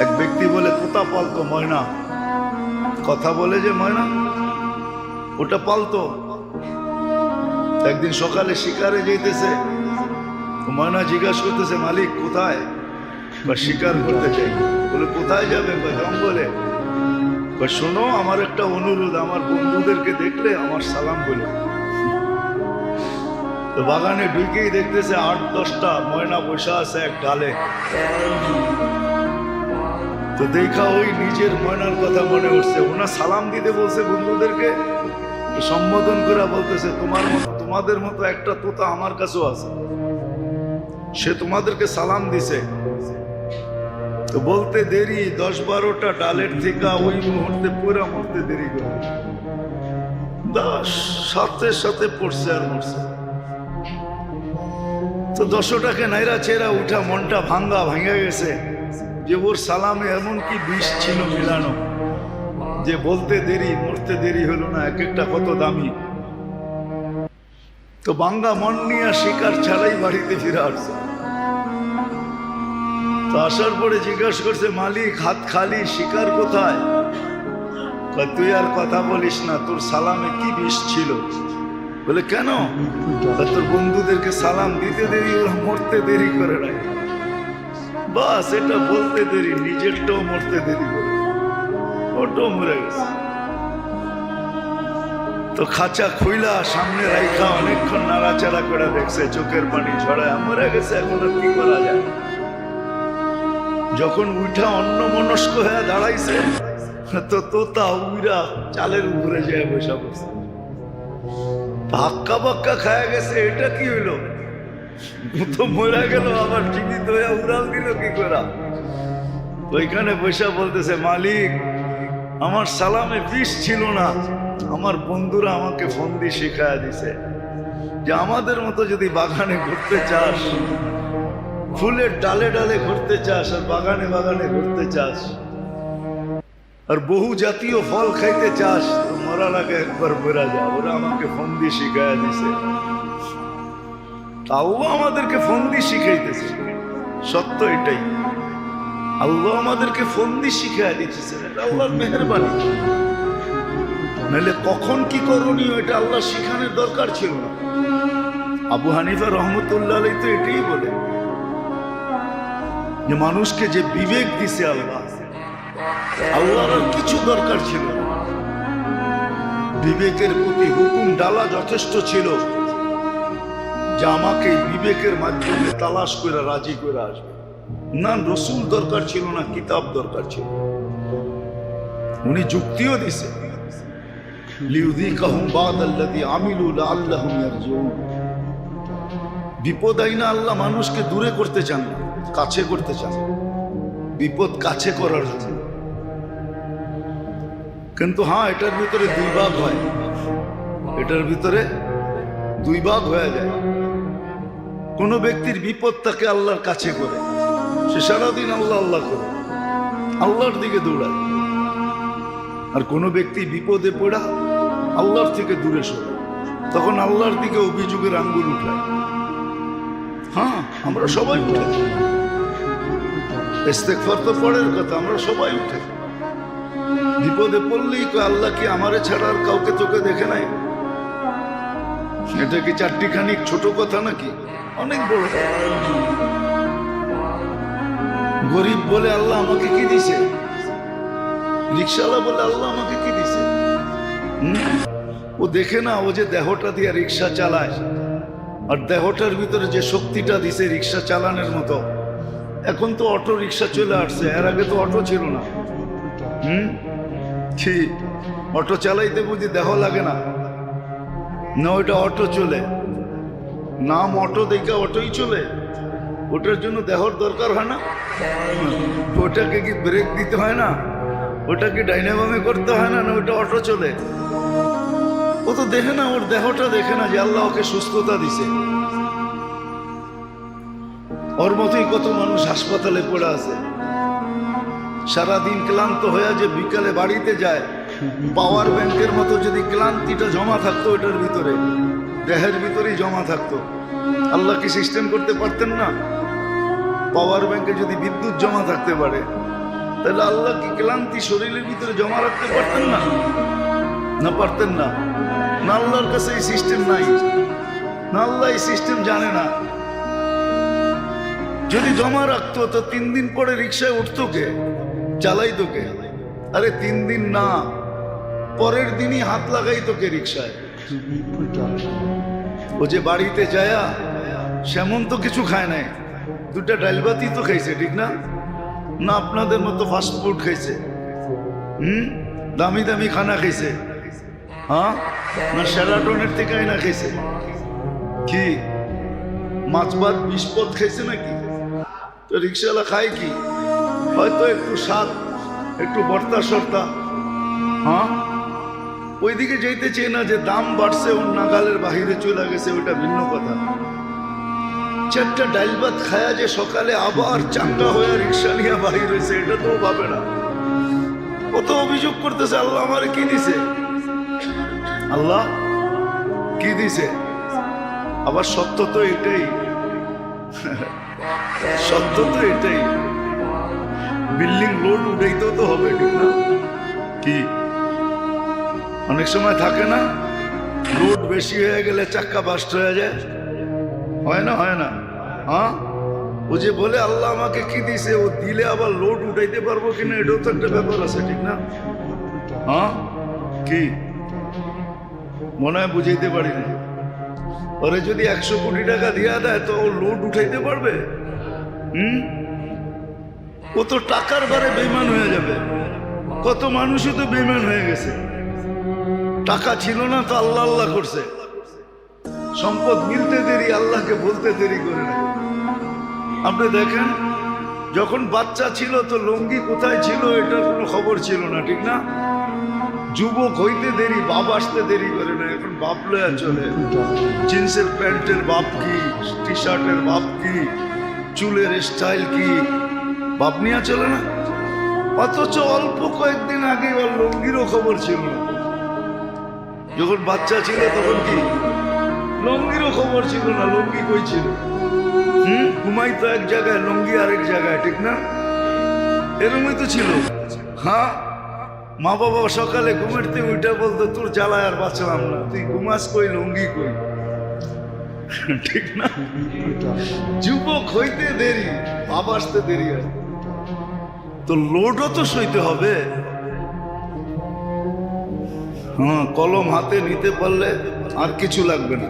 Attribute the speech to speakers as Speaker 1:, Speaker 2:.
Speaker 1: এক ব্যক্তি বলে তোতা পালতো ময়না, কথা বলে যে ময়না ওটা পালতো। একদিন সকালে শিকারে যেতেছে, ময়না জিজ্ঞাসা করতেছে মালিক কোথায়? বা শিকার করতে চাই। বলে কোথায় যাবে? বা জঙ্গলে। বা শোনো আমার একটা অনুরোধ, আমার বন্ধুদেরকে দেখলে আমার সালাম বলো। তো বাগানে ঢুকেই দেখতেছে 8-10টা ময়না বসা আছে এক ডালে। তো দেখা ওই নিজের ময়নার কথা মনে উঠছে, ওনা সালাম দিতে বলছে বন্ধুদেরকে, সম্বোধন করে বলতেছে তোমাদের মতো একটা তোতা আমার কাছেও আছে, সে তোমাদেরকে সালাম দিছে। তো বলতে দেরি 10-12টা ডালের থেকে ওই মুহূর্তে পুরো মরতে দেরি করে সাথে সাথে পড়ছে আর মরছে। তো 10টাকে নাইরা চেরা উঠা মনটা ভাঙ্গা গেছে যে ওর সালামে এমন কি বিষ ছিল মিলানো যে বলতে দেরি মরতে দেরি হলো না, এক একটা কত দামি। তো ভাঙ্গা মন নিয়ে শিকার ছাড়াই বাড়িতে ফিরে আসছে। তো আসার পরে জিজ্ঞাসা করছে মালিক হাত খালি, শিকার কোথায়? তুই আর কথা বলিস না, তোর সালামে কি বিষ ছিল? বলে কেন? তোর বন্ধুদেরকে সালাম দিতে দেরি, ওরা মরতে দেরি করে নাই। বাস এটা বলতে দেরি, নিজেরটাও মরতে দেরি করে, ওটাও মরে গেছে। তো খাঁচা খুইলা সামনে রাইখা অনেকক্ষণ নাড়াচাড়া করে দেখছে, চোখের পানি ঝরায় মরে গেছে, এখন আর কি করা যায়। যখন উঠা অন্য মনস্ক হয়ে দাঁড়াইছে তো তোতা উইরা চালের উপরে যায় বসা বসে, ধাক্কা বাক্কা খায়া গেছে। এটা কি হইলো? তো মরা গেল, আবার জীবিত হয়ে উড়াল দিল কি করা? ওইখানে বসা বলতেছে মালিক আমার সালামে বিষ ছিল না, আমার বন্ধুরা আমাকে ফোন দিয়ে শিখায়া দিছে যে আমাদের মতো যদি বাগানে ঘুরতে চাস, ফুলের ডালে ডালে ঘুরতে চাস, আর বাগানে বাগানে ঘুরতে চাস, আর বহু জাতীয় ফল খাইতে চাস, তো মরার আগে একবার বেরা যা। ওরা আমাকে ফোন দিয়ে শিখাইয়া দিছে। আল্লাহ আমাদেরকে ফোন দিয়ে শিখাইতেছে, সত্য এটাই। আল্লাহ আমাদেরকে ফোন দিয়ে শিখাইয়া দিতেছে, এটা আল্লাহর মেহেরবানি। নাহলে কখন কি করণীয় এটা আল্লাহ শিখানোর দরকার ছিল না। আবু হানিফা রহমতুল্লাহ আলাইহি তো এটাই বলে যে মানুষকে যে বিবেক দিছে আল্লাহ, আল্লাহর আর কিছু দরকার ছিল না। বিবেকের প্রতি হুকুম ডালা যথেষ্ট ছিল যে আমাকে বিবেকের মাধ্যমে তালাশ করে রাজি করে আসবে। না রসুল দরকার ছিল না, কিতাব দরকার ছিল। উনি যুক্তিও দিছে, লিউযিকাহুম বা'দাল্লাযী আমিলু লাআল্লাহুম ইয়ারজিউন। বিপদ আইনা আল্লাহ মানুষকে দূরে করতে চান না, কাছে করতে চান, বিপদ কাছে করার জন্য। কিন্তু হ্যাঁ, এটার ভিতরে দুই ভাগ হয়, এটার ভিতরে দুই ভাগ হয়ে যায়। কোন ব্যক্তির বিপদ তাকে আল্লাহর কাছে করে, সে সারাদিন আল্লাহ আল্লাহ করে আল্লাহর দিকে দৌড়ায়। আর কোন ব্যক্তি বিপদে পড়া আল্লাহর থেকে দূরে সরে, তখন আল্লাহর দিকে অভিযোগের আঙ্গুল উঠায়। হ্যাঁ, আমরা সবাই উঠে, ইস্তেগফার তো পরের কথা, আমরা সবাই উঠে। বিপদে পড়লেই আল্লাহ কি আমারে ছাড়া আর কাউকে চোখে দেখে নাই? এটা কি চারটিখানি ছোট কথা নাকি? অনেক বড়। গরিব বলে আল্লাহ আমাকে কি দিছে, রিক্সাওয়ালা বলে আল্লাহ আমাকে কি দিছে? ও দেখে না, ও যে দেহটা দিয়ে রিক্সা চালায়, আর দেহটার ভিতরে যে শক্তিটা দিছে রিক্সা চালানোর মতো। এখন তো অটো রিক্সা চলে আসছে, এর আগে তো অটো ছিল না। ঠিক, অটো চালাইতে বুঝি দেহ লাগে না? না, ওইটা অটো চলে, নাম অটো দেখে অটোই চলে। ওটার জন্য দেহর দরকার হয় না? ওটাকে কি ব্রেক দিতে হয় না? ওটাকে ডাইনামামে করতে হয় না? না, ওটা অটো চলে। ও তো দেখে না, ওর দেহটা দেখে না যে আল্লাহ ওকে সুস্থতা দিছে। ওর মতোই কত মানুষ হাসপাতালে পড়ে আছে, সারাদিন ক্লান্ত হয়ে যে বিকালে বাড়িতে যায়। পাওয়ার ব্যাংকের মতো যদি ক্লান্তিটা জমা থাকতো ওটার ভিতরে, দেহের ভিতরেই জমা থাকতো, আল্লাহ কি সিস্টেম করতে পারতেন না? পাওয়ার ব্যাংকে যদি বিদ্যুৎ জমা থাকতে পারে, তাহলে আল্লাহ কি ক্লান্তি শরীরের ভিতরে জমা রাখতে পারতেন না? না পারতেন না? না আল্লাহর কাছে এই সিস্টেম নাই? না আল্লাহ এই সিস্টেম জানে না? যদি জমা রাখতো তো 3 দিন পরে রিক্সায় উঠতো কে, চালাইতো কে? আরে 3 দিন না, পরের দিনই হাত লাগাইতো কে রিক্সায়? ও যে বাড়িতে যায়া সেমন তো কিছু খায় নাই, 2টা ডাল ভাতই তো খাইছে, ঠিক না? না আপনাদের মতো ফাস্ট ফুড খাইছে, দামি দামি খানা খাইছে? হ্যাঁ, না সেরাটনের থেকে আইনা খাইছে? কি মাছ ভাত 20 পদ খাইছে নাকি? তো রিক্সাওয়ালা খায় কি? হয়তো একটু স্বাদ, একটু বর্তা সর্তা। হ্যাঁ, ওইদিকে যেতে চেয়ে না যে দাম বাড়ছে, ওর নাগালের বাহিরে চলে গেছে, ওইটা ভিন্ন কথা। 4টা ডাল ভাত খায়া যে সকালে আবার চাঙ্গা হয়ে রিক্সা নিয়ে বাহির হয়েছে, এটা তো ভাবে না। ও তো অভিযোগ করতেছে, আল্লাহ আমারে কি দিছে? আল্লাহ কি দিছে? আবার সত্য তো এটাই, সত্য তো এটাই। বিল্ডিং লোড উঠাইতেও তো হবে, ঠিক না? কি অনেক সময় থাকে না, লোড বেশি হয়ে গেলে চাক্কা বাস্ট হয়ে যায়, হয় না? হয় না? হ্যাঁ, ও যে বলে আল্লাহ আমাকে কি দিছে, ও দিলে আবার লোড উঠাইতে পারবো কিনা, এটাও তো একটা ব্যাপার আছে, ঠিক না? হ্যাঁ, কি মনে হয় বুঝাইতে পারি না। ওরে যদি 100 কোটি টাকা দিয়া দেয় তো ও লোড উঠাইতে পারবে? ও তো টাকার বারে বেইমান হয়ে যাবে। কত মানুষই তো বেইমান হয়ে গেছে, টাকা ছিল না তো আল্লাহ আল্লাহ করছে, সম্পদ মিলতে দেরি, আল্লাহকে বলতে দেরি করে না। আপনি দেখেন, যখন বাচ্চা ছিল তো লুঙ্গি কোথায় ছিল এটার কোনো খবর ছিল না, ঠিক না? যুবক হইতে দেরি, বাপ আসতে দেরি করে না। এখন বাপ লয়া চলে, জিন্সের প্যান্টের বাপ কি, টি শার্টের বাপ কি, চুলের স্টাইল কি, বাপ নিয়ে চলে না। অথচ অল্প কয়েকদিন আগে ওর লুঙ্গিরও খবর ছিল না। যখন বাচ্চা ছিল তখন কি লুঙ্গিরও খবর ছিল না? লুঙ্গি কই ছিল? ঘুমাইতো এক জায়গায়, লুঙ্গি আরেক জায়গায়, ঠিক না? এরমই তো ছিল। হ্যাঁ, মা বাবা সকালে ঘুমাতে উঠে বলতো, তোর জ্বালায় আর বাঁচলাম না, তুই ঘুমাস কই, লুঙ্গি কই, ঠিক না? যুবক হইতে দেরি, বাবা আসতে দেরি হয়, তো লোডও তো সইতে হবে। হ্যাঁ, কলম হাতে নিতে পারলে আর কিছু লাগবে না।